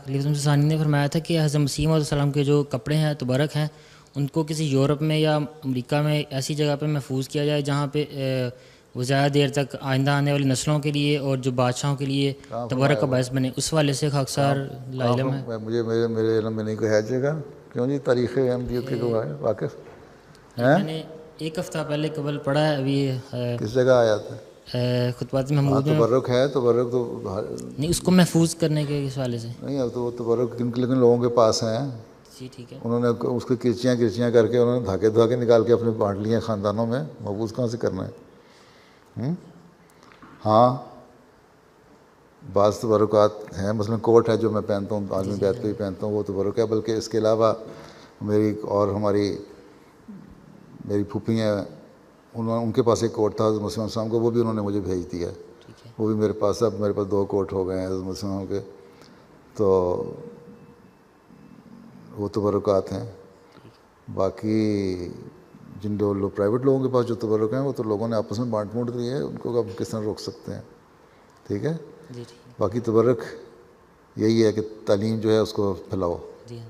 خلیفۃ مسیح ثانی نے فرمایا تھا کہ حضرت مسیح علیہ السلام کے جو کپڑے ہیں تبرک ہیں ان کو کسی یورپ میں یا امریکہ میں ایسی جگہ پہ محفوظ کیا جائے جہاں پہ وہ زیادہ دیر تک آئندہ آنے والی نسلوں کے لیے اور جو بادشاہوں کے لیے تبرک کا باعث بنے. اس والے سے خاکسار لا علم ہے. مجھے میرے علم میں نہیں کوئی ہے جگہ. کیوں جی تاریخ احمدیت کے گواہ ہے واقف ہیں؟ میں نے ایک ہفتہ پہلے قبل پڑھا ہے ابھی کس جگہ آیا تھا؟ خطبات ہاں محمود میں. تبرک ہے، تبرک تو نہیں اس کو محفوظ کرنے کے اس والے سے نہیں. اب تو وہ تبرک کن لوگوں کے پاس ہیں. جی ٹھیک ہے. انہوں نے اس کی کرچیاں کر کے انہوں نے دھاگے نکال کے اپنے بانٹ لیے ہیں خاندانوں میں. محفوظ کہاں سے کرنا ہے؟ ہاں بعض تبرکات ہیں، مثلا کوٹ ہے جو میں پہنتا ہوں، عالمی بیت پہ بھی پہنتا ہوں، وہ تبرک ہے. بلکہ اس کے علاوہ ہماری پھوپھی ہیں، ان کے پاس ایک کوٹ تھا حضرت مسیح السلام کو، وہ بھی انہوں نے مجھے بھیج دیا ہے. وہ بھی میرے پاس. اب میرے پاس 2 کوٹ ہو گئے ہیں حضرت مسیح السلام کے. تو وہ تبرکات ہیں. باقی جن لوگ پرائیویٹ لوگوں کے پاس جو تبرک ہیں وہ تو لوگوں نے آپس میں بانٹ مونٹ دیے ہیں، ان کو اب کس طرح روک سکتے ہیں؟ ٹھیک ہے. باقی تبرک یہی ہے کہ تعلیم جو ہے اس کو پھیلاؤ. جی ہاں.